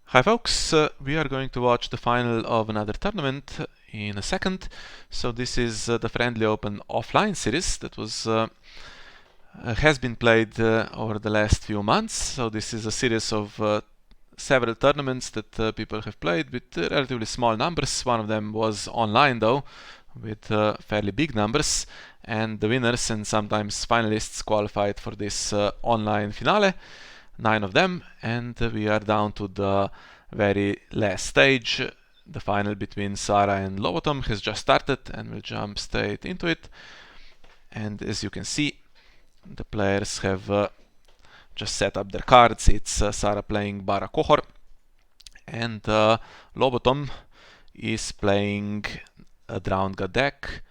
Hi folks, we are going to watch the final of another tournament in a second. So this is the Friendly Open offline series that has been played over the last few months. So this is a series of several tournaments that people have played with relatively small numbers. One of them was online though, with fairly big numbers, and the winners and sometimes finalists qualified for this online finale. 9 of them, and we are down to the very last stage. The final between Saraaa and Lobotom has just started, and we'll jump straight into it. And as you can see, the players have just set up their cards. It's Saraaa playing Qohor, and Lobotom is playing a Drowned God deck,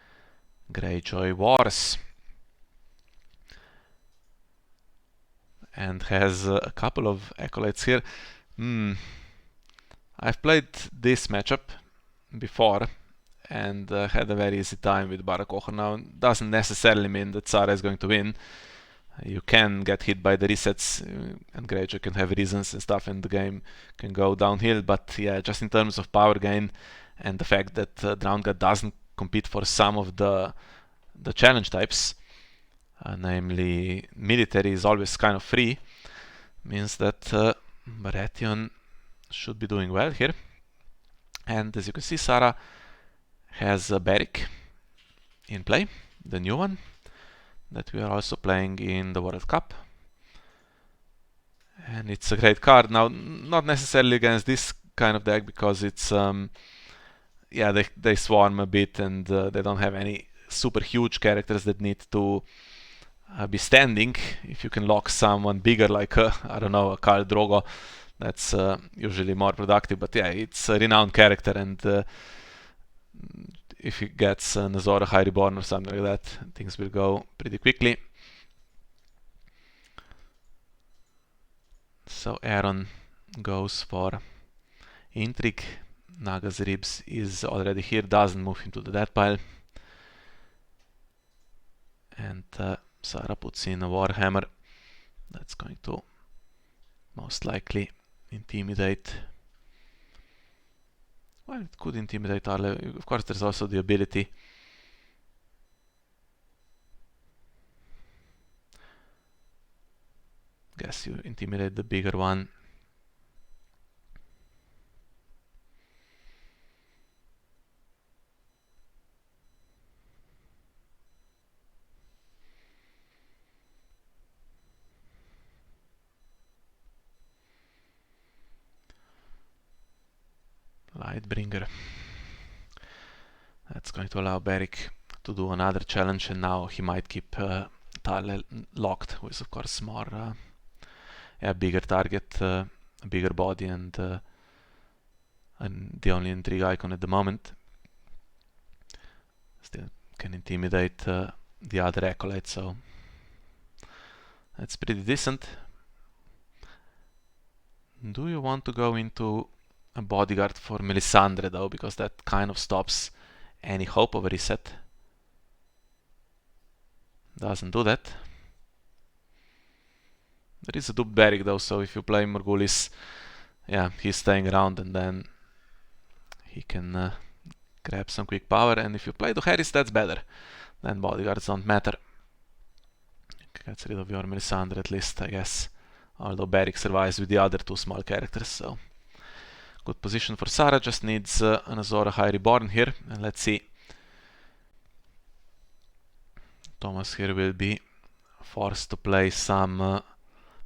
Greyjoy Wars, and has a couple of acolytes here. I've played this matchup before and had a very easy time with Qohor. Now, doesn't necessarily mean that Saraaa is going to win. You can get hit by the resets, and Greyjoy can have reasons and stuff, and the game can go downhill. But yeah, just in terms of power gain and the fact that Drowned God doesn't compete for some of the challenge types, namely military is always kind of free, means that Baratheon should be doing well here. And as you can see, Saraaa has a Beric in play, the new one that we are also playing in the World Cup. And it's a great card. Now, not necessarily against this kind of deck, because it's yeah, they swarm a bit, and they don't have any super huge characters that need to be standing. If you can lock someone bigger, like I don't know, a Khal Drogo, that's usually more productive. But yeah, it's a renowned character, and if he gets an Azor High Reborn or something like that, things will go pretty quickly. So Aaron goes for Intrigue. Naga's Ribs is already here, doesn't move him to the death pile. And Saraaa puts in a Warhammer. That's going to most likely intimidate. Well, it could intimidate Arle. Of course, there's also the ability. Guess you intimidate the bigger one. Lightbringer. That's going to allow Beric to do another challenge, and now he might keep Tarle locked, who is of course more bigger target, a bigger body, and the only intrigue icon at the moment. Still can intimidate the other acolyte, so that's pretty decent. Do you want to go into a bodyguard for Melisandre though, because that kind of stops any hope of a reset? Doesn't do that. There is a duped Beric though, so if you play Morghulis, yeah, he's staying around, and then he can grab some quick power. And if you play Dohaeris, that's better. Then bodyguards don't matter. Gets rid of your Melisandre at least, I guess. Although Beric survives with the other two small characters, so good position for Saraaa. Just needs an Azor High Reborn here, and let's see. Thomas here will be forced to play some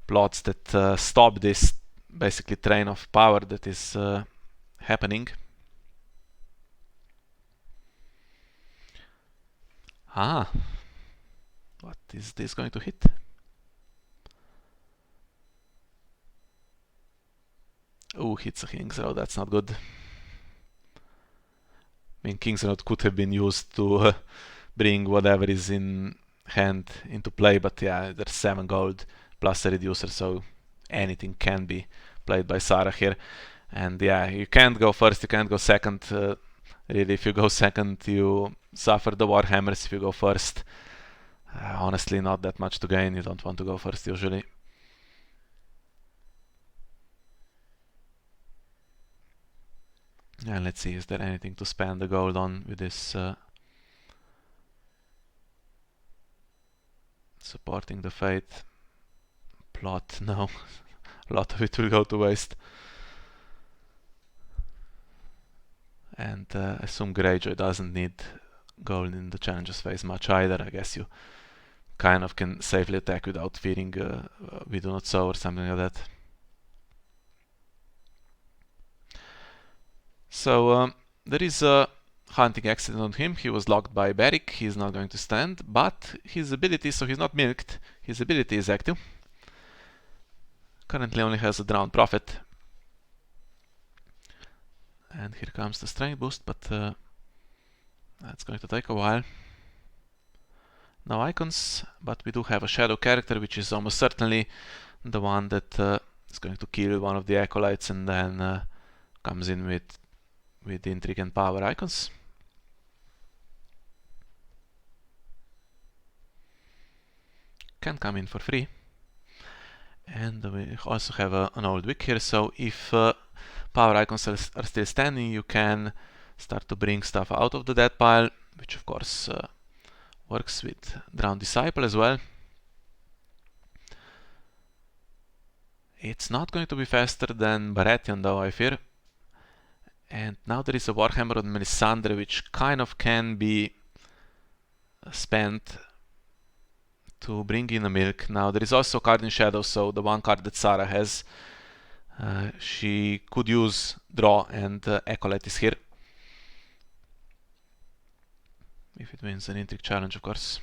plots that stop this basically train of power that is happening. What is this going to hit? Oh, hits a King's Road, that's not good. I mean, King's Road could have been used to bring whatever is in hand into play, but yeah, there's 7 gold plus a reducer, so anything can be played by Saraaa here. And yeah, you can't go first, you can't go second. Really, if you go second, you suffer the Warhammers. If you go first, honestly, not that much to gain. You don't want to go first usually. And let's see, is there anything to spend the gold on with this supporting the fate plot? No, a lot of it will go to waste. And I assume Greyjoy doesn't need gold in the challenges phase much either. I guess you kind of can safely attack without fearing we do not sow or something like that. So there is a hunting accident on him. He was locked by Beric. He is not going to stand, but his ability, so he's not milked, his ability is active. Currently only has a drowned prophet. And here comes the strength boost, but that's going to take a while. No icons, but we do have a shadow character, which is almost certainly the one that is going to kill one of the acolytes and then comes in with intrigue and power icons. Can come in for free. And we also have an old wick here, so if power icons are still standing, you can start to bring stuff out of the dead pile, which of course works with Drowned Disciple as well. It's not going to be faster than Baratheon though, I fear. And now there is a Warhammer on Melisandre, which kind of can be spent to bring in a milk. Now there is also a card in Shadow, so the one card that Saraaa has, she could use draw, and Acolyte is here. If it wins an intrigue challenge, of course,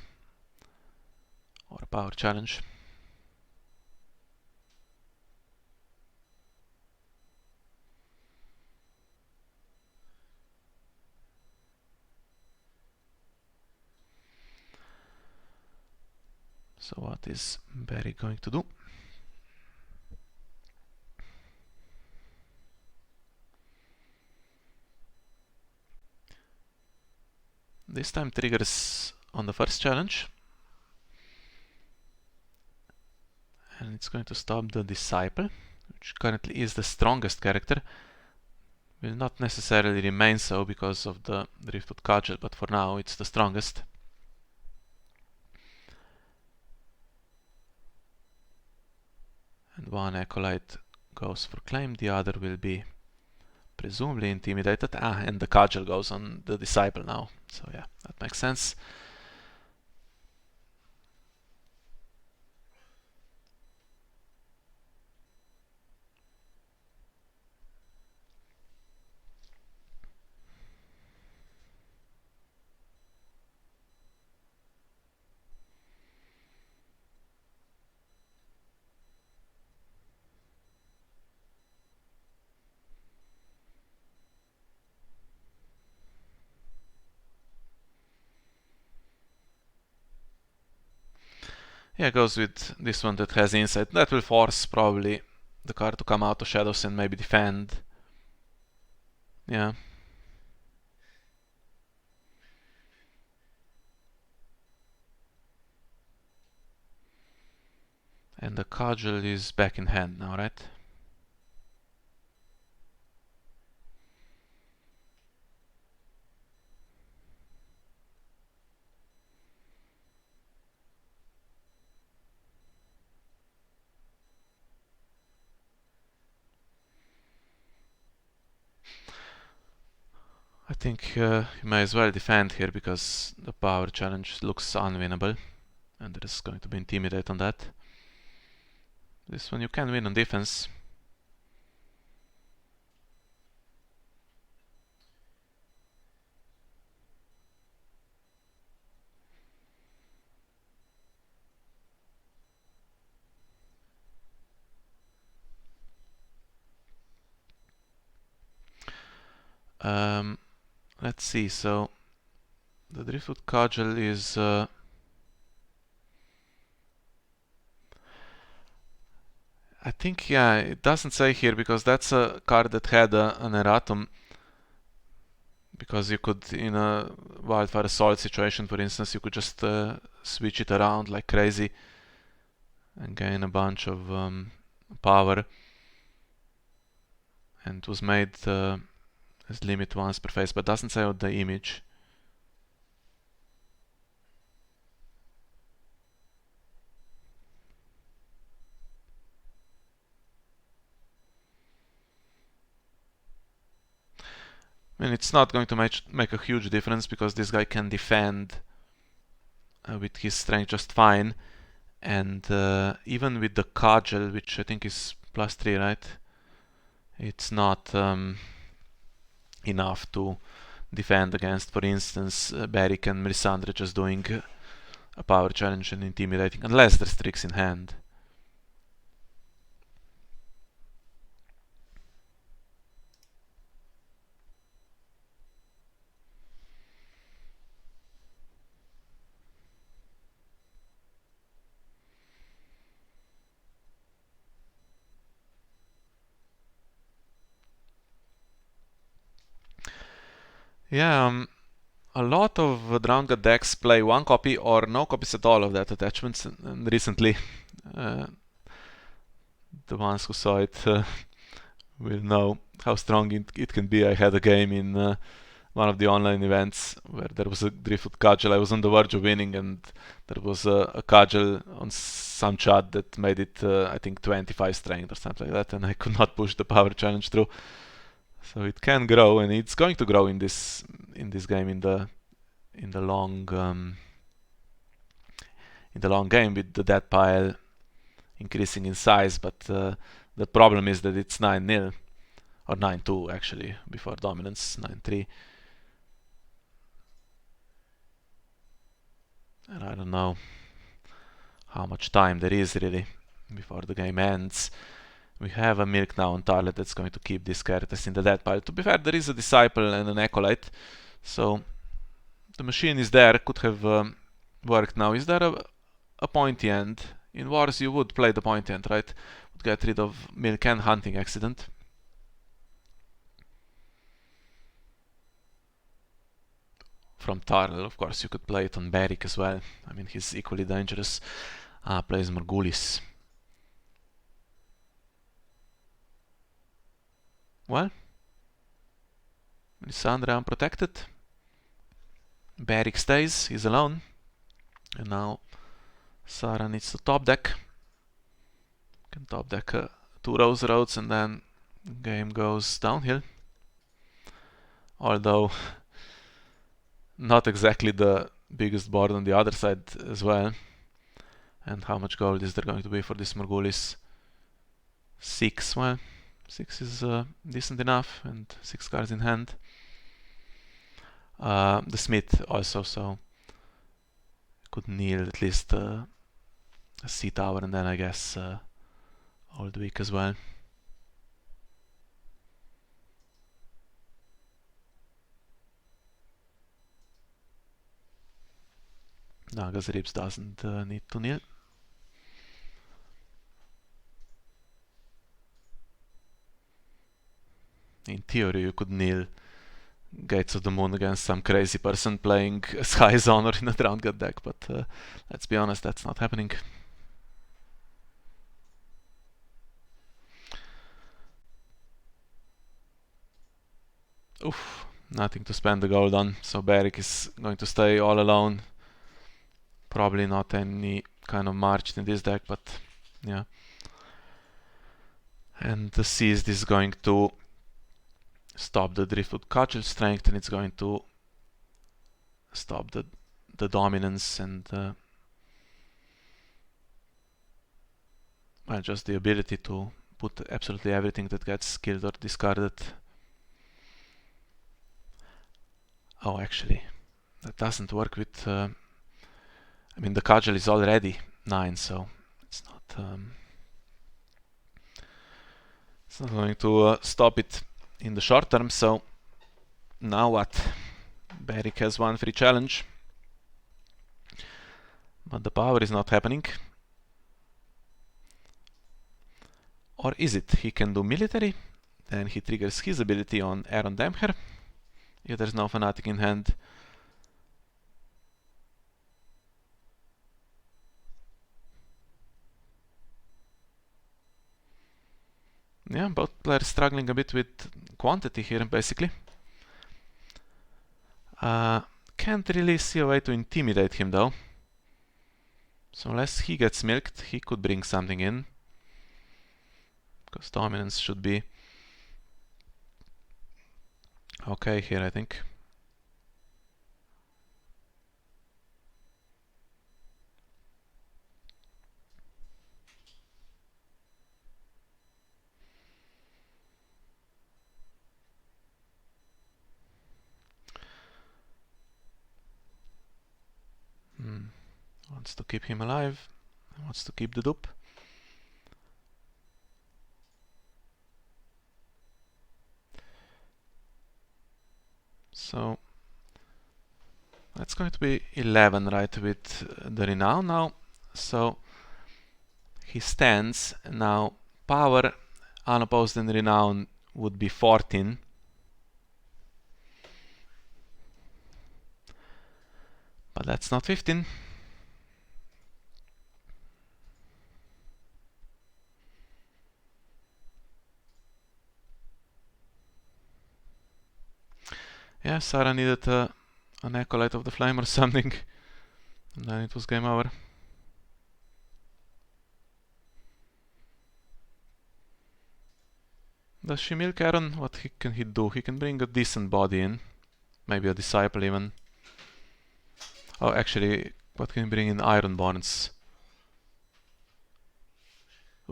or a power challenge. So what is Barry going to do? This time triggers on the first challenge. And it's going to stop the Disciple, which currently is the strongest character. Will not necessarily remain so because of the Driftwood Cudgel, but for now it's the strongest. And one Acolyte goes for claim, the other will be presumably intimidated. And the Cudgel goes on the Disciple now. So yeah, that makes sense. Yeah, goes with this one that has insight. That will force probably the card to come out of shadows and maybe defend. Yeah. And the Cudgel is back in hand now, right? I think you may as well defend here because the power challenge looks unwinnable and there is going to be intimidate on that. This one you can win on defense. Let's see, so the Driftwood Cudgel is I think, yeah, it doesn't say here because that's a card that had an erratum, because you could, in a Wildfire Assault situation for instance, you could just switch it around like crazy and gain a bunch of power, and it was made as limit once per phase, but doesn't say out the image. I mean, it's not going to make a huge difference because this guy can defend with his strength just fine, and even with the cudgel, which I think is +3, right? It's not enough to defend against, for instance, Beric and Melisandre just doing a power challenge and intimidating, unless there's tricks in hand. Yeah, a lot of Drowned God decks play one copy or no copies at all of that attachment, and recently the ones who saw it will know how strong it can be. I had a game in one of the online events where there was a Driftwood Cudgel. I was on the verge of winning, and there was a Cudgel on some chat that made it, I think, 25 strength or something like that, and I could not push the power challenge through. So it can grow, and it's going to grow in this game in the long game with the death pile increasing in size. But the problem is that it's 9-0 or 9-2 actually before dominance, 9-3. And I don't know how much time there is really before the game ends. We have a Milk now on Tarlet that's going to keep these characters in the death pile. To be fair, there is a Disciple and an Acolyte, so the machine is there, could have worked now. Is there a pointy end? In Wars you would play the pointy end, right? Would get rid of Milk and Hunting Accident. From Tarl, of course, you could play it on Beric as well. I mean, he's equally dangerous. Plays Morghulis. Well, Melisandre unprotected. Beric stays, he's alone. And now Saraaa needs to top deck. Can top deck 2 Rose Roads and then game goes downhill. Although not exactly the biggest board on the other side as well. And how much gold is there going to be for this Morghulis? 6. Well, 6 is decent enough, and 6 cards in hand. The Smith also, so could kneel at least a Sea Tower, and then I guess Old Week as well. Naga's Ribs doesn't need to kneel. In theory, you could kneel Gates of the Moon against some crazy person playing Sky's Honor in a Drowned God deck, but let's be honest, that's not happening. Oof, nothing to spend the gold on, so Beric is going to stay all alone. Probably not any kind of march in this deck, but yeah. And the Seized is going to stop the Driftwood Cudgel strength, and it's going to stop the dominance and well, just the ability to put absolutely everything that gets killed or discarded. Oh, actually, that doesn't work with I mean, the Cudgel is already 9, so it's not going to stop it in the short term. So now what? Beric has 1 free challenge, but the power is not happening. Or is it? He can do military, then he triggers his ability on Aaron Damher. If there's no Fanatic in hand. Yeah, both players struggling a bit with quantity here, basically. Can't really see a way to intimidate him though. So unless he gets milked, he could bring something in. Because dominance should be okay here, I think. Wants to keep him alive. Wants to keep the dupe. So that's going to be 11, right, with the renown now. So he stands. Now power unopposed in renown would be 14. But that's not 15. Yeah, Saraaa needed an acolyte of the flame or something. And then it was game over. Does she milk Aaron? What can he do? He can bring a decent body in. Maybe a disciple even. Oh, actually, what can he bring in? Ironborns.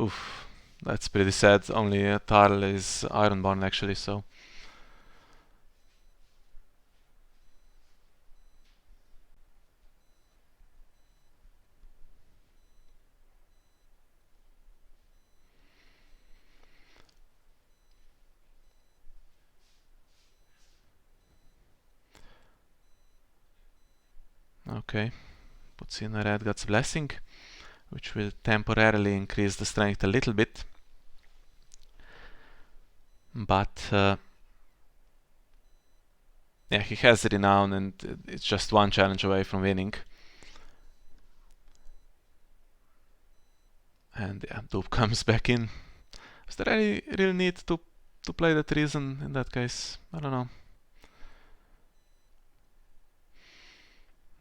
Oof, that's pretty sad. Only Tarl is Ironborn actually, so... Okay, puts in a Red God's Blessing, which will temporarily increase the strength a little bit. But yeah, he has renown and it's just one challenge away from winning. And yeah, Dupe comes back in. Is there any real need to play that reason in that case? I don't know.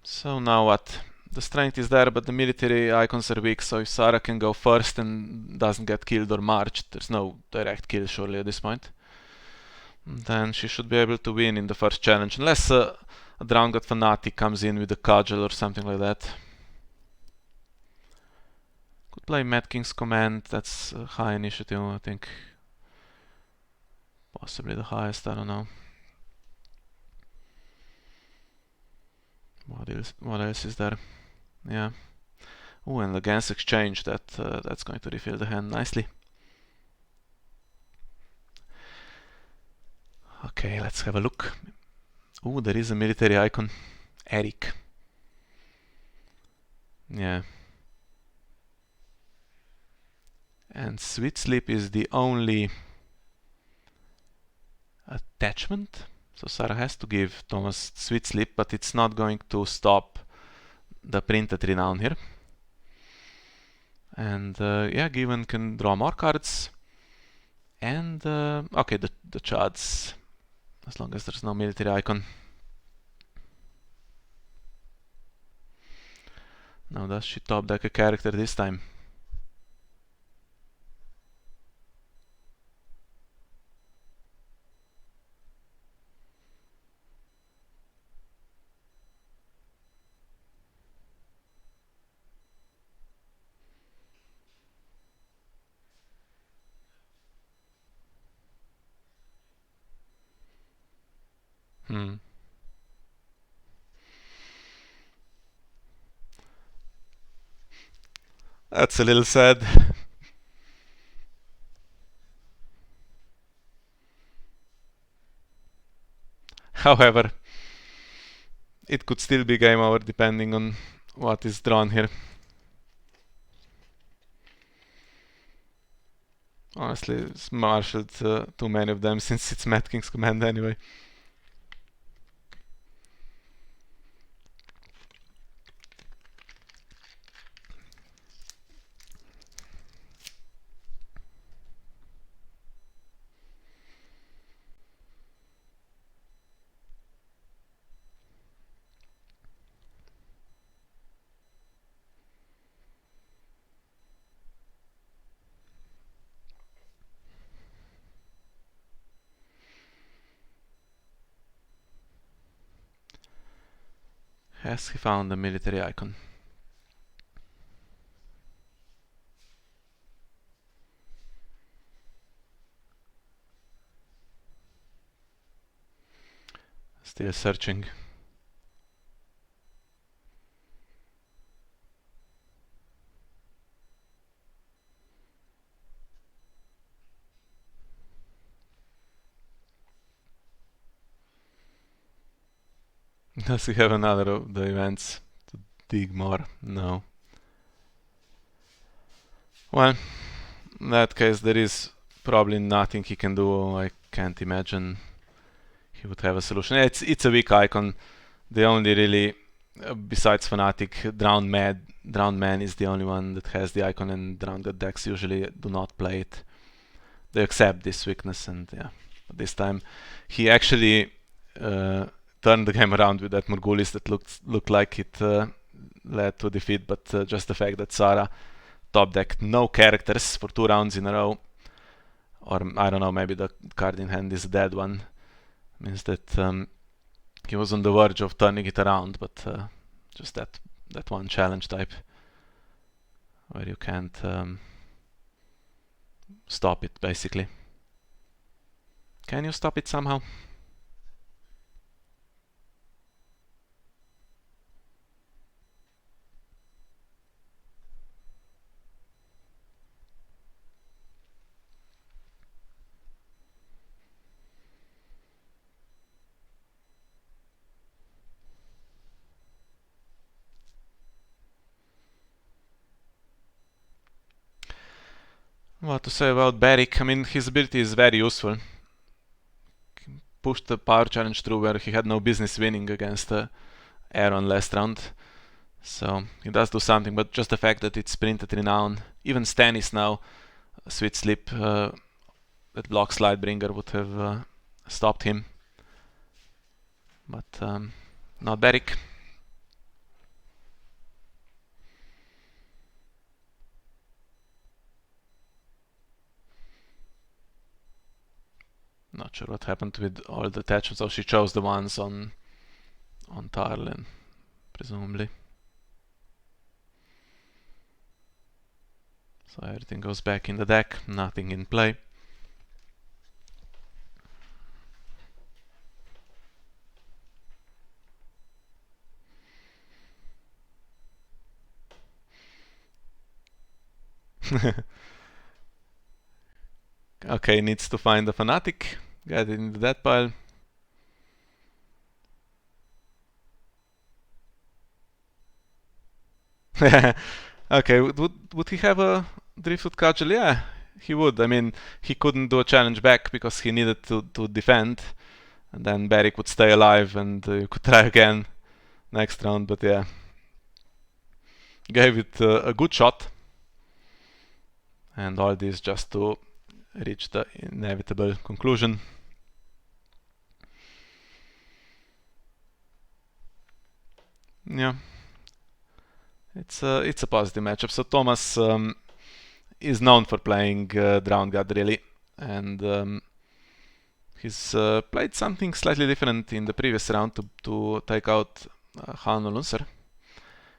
So now what? The strength is there, but the military icons are weak, so if Saraaa can go first and doesn't get killed or marched, there's no direct kill surely at this point, then she should be able to win in the first challenge, unless a Drowned God Fanatic comes in with a cudgel or something like that. Could play Mad King's Command, that's a high initiative, I think. Possibly the highest, I don't know. What else is there? Yeah. Oh, and against exchange, that's going to refill the hand nicely. Okay, let's have a look. Oh, there is a military icon. Eric. Yeah. And Sweet Sleep is the only attachment. So Saraaa has to give Thomas Sweet Sleep, but it's not going to stop the printed renown here. And yeah, Given can draw more cards. And okay, the Chads, as long as there's no military icon. Now does she top deck a character this time? That's a little sad. However, it could still be game over depending on what is drawn here. Honestly, it's marshaled too many of them since it's Mad King's Command anyway. Yes, he found a military icon. Still searching. Does he have another of the events to dig more? No. Well, in that case there is probably nothing he can do. I can't imagine he would have a solution. It's a weak icon. The only really, besides Fnatic, Drowned Man is the only one that has the icon, and Drowned God decks usually do not play it. They accept this weakness, and yeah. But this time he actually turned the game around with that Morgulis that looked like it led to defeat, but just the fact that Saraaa top decked no characters for 2 rounds in a row, or I don't know, maybe the card in hand is a dead one, means that he was on the verge of turning it around, but just that one challenge type where you can't stop it, basically. Can you stop it somehow? What to say about Beric? I mean, his ability is very useful. Pushed the power challenge through where he had no business winning against Aaron last round. So he does do something, but just the fact that it's printed Renown, even Stannis now, Sweet Sleep, that blocks Lightbringer would have stopped him. But not Beric. Not sure what happened with all the attachments. Oh, she chose the ones on Tarlin, presumably. So everything goes back in the deck, nothing in play. Okay, needs to find the Fnatic, get it into that pile. Okay, would he have a Driftwood Cudgel? Yeah, he would. I mean, he couldn't do a challenge back because he needed to defend, and then Beric would stay alive and you could try again next round, but yeah. Gave it a good shot, and all this just to reach the inevitable conclusion. Yeah, it's a positive matchup. So Thomas is known for playing Drowned God, really, and he's played something slightly different in the previous round to take out Han Lunser.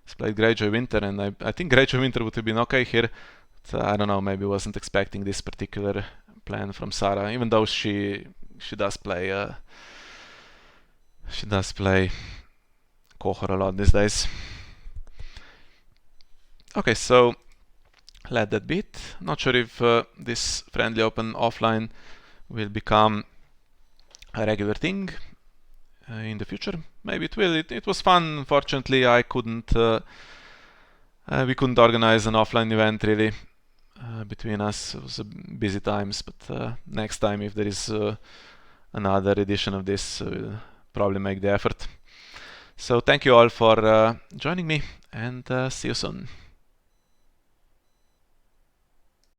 He's played Greyjoy Winter, and I think Greyjoy Winter would have been okay here. But, I don't know, maybe wasn't expecting this particular plan from Saraaa, even though she does play Qohor a lot these days. Okay, so let that be it. Not sure if this friendly open offline will become a regular thing in the future. Maybe it will. It was fun. Unfortunately, we couldn't organize an offline event really between us. It was busy times, but next time if there is another edition of this, we'll probably make the effort. So thank you all for joining me, and see you soon.